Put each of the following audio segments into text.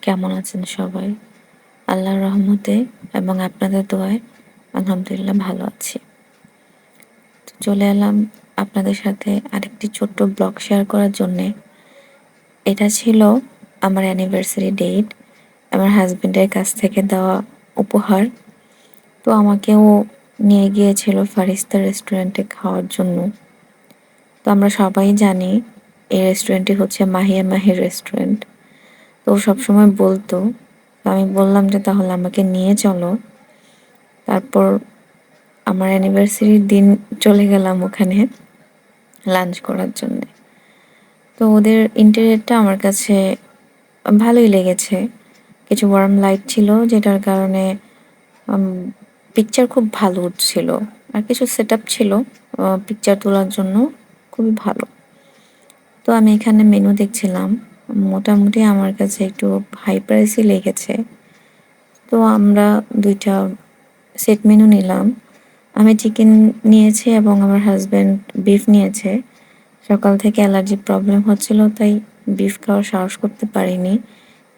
কেমন আছেন সবাই? আল্লাহর রহমতে এবং আপনাদের দোয়ায় আলহামদুলিল্লাহ ভালো আছি। তো চলে এলাম আপনাদের সাথে আরেকটি ছোট্ট ব্লগ শেয়ার করার জন্যে। এটা ছিল আমার অ্যানিভার্সারি ডেট, আমার হাসব্যান্ডের কাছ থেকে দেওয়া উপহার। তো আমাকেও নিয়ে গিয়েছিল ফারিস্তা রেস্টুরেন্টে খাওয়ার জন্য। তো আমরা সবাই জানি এই রেস্টুরেন্টটি হচ্ছে মাহিয়া মাহির রেস্টুরেন্ট। তো ও সবসময় বলতো, তো আমি বললাম যে তাহলে আমাকে নিয়ে চলো। তারপর আমার অ্যানিভার্সারির দিন চলে গেলাম ওখানে লাঞ্চ করার জন্য। তো ওদের ইন্টেরিয়রটা আমার কাছে ভালোই লেগেছে। কিছু ওয়ার্ম লাইট ছিল যেটার কারণে পিকচার খুব ভালো উঠছিল। আর কিছু সেট আপ ছিল পিকচার তোলার জন্য, খুবই ভালো। তো আমি এখানে মেনু দেখছিলাম, মোটামুটি আমার কাছে একটু হাই প্রাইসই লেগেছে। তো আমরা ২টা সেট মেনু নিলাম। আমি চিকেন নিয়েছি এবং আমার হাসব্যান্ড বিফ নিয়েছে। সকাল থেকে অ্যালার্জি প্রবলেম হচ্ছিল, তাই বিফ খাওয়ার সাহস করতে পারিনি।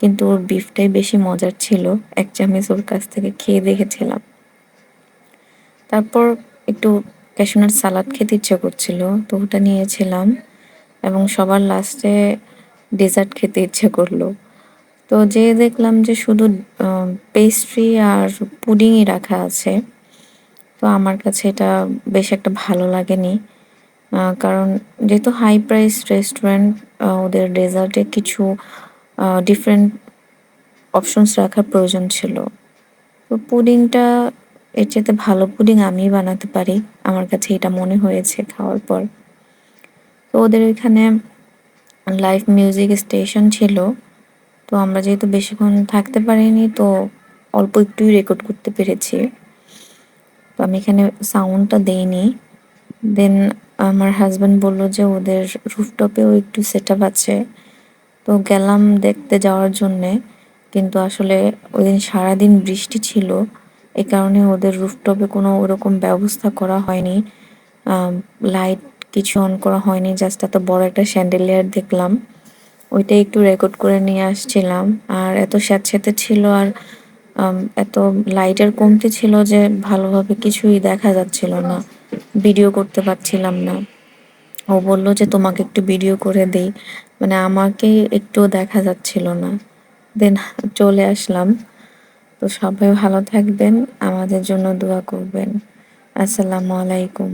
কিন্তু ওর বিফটাই বেশি মজার ছিল। ১ চামচ ওর কাছ থেকে খেয়ে দেখেছিলাম। তারপর একটু ক্যাশু নাট সালাদ খেতে ইচ্ছা করছিল, তো ওটা নিয়েছিলাম এবং সবার লাস্টে ডেজার্ট খেতে ইচ্ছে করলো। তো যেয়ে দেখলাম যে শুধু পেস্ট্রি আর পুডিংই রাখা আছে। তো আমার কাছে এটা বেশ একটা ভালো লাগেনি। কারণ যেহেতু হাই প্রাইস রেস্টুরেন্ট, ওদের ডেজার্টে কিছু ডিফারেন্ট অপশনস রাখার প্রয়োজন ছিল। তো পুডিংটা এর চাইতে ভালো পুডিং আমিই বানাতে পারি। আমার কাছে এটা মনে হয়েছে খাওয়ার পর। তো ওদের ওইখানে লাইভ মিউজিক স্টেশন ছিল। তো আমরা যেহেতু বেশিক্ষণ থাকতে পারিনি, তো অল্প একটুই রেকর্ড করতে পেরেছি। তো আমি এখানে সাউন্ডটা দেইনি। দেন আমার হাসব্যান্ড বলল যে ওদের রুফটপেও একটু সেটআপ আছে। তো গেলাম দেখতে যাওয়ার জন্যে, কিন্তু আসলে ওইদিন সারাদিন বৃষ্টি ছিল। এ কারণে ওদের রুফটপে কোনো ওরকম ব্যবস্থা করা হয়নি। লাইট কিছু অন করা হয়নি, জাস্ট এত বড় একটা শ্যান্ডেলিয়ার দেখলাম। ওইটাই একটু রেকর্ড করে নিয়ে আসছিলাম। আর এত স্যাঁতসেঁতে ছিল আর এত লাইটের কমতি ছিল যে ভালোভাবে কিছুই দেখা যাচ্ছিল না। ভিডিও করতে পারছিলাম না। ও বলল যে তোমাকে একটু ভিডিও করে দেই। মানে আমাকেই একটুও দেখা যাচ্ছিল না। দেন চলে আসলাম। তো সবাই ভালো থাকবেন, আমাদের জন্য দোয়া করবেন। আসসালামু আলাইকুম।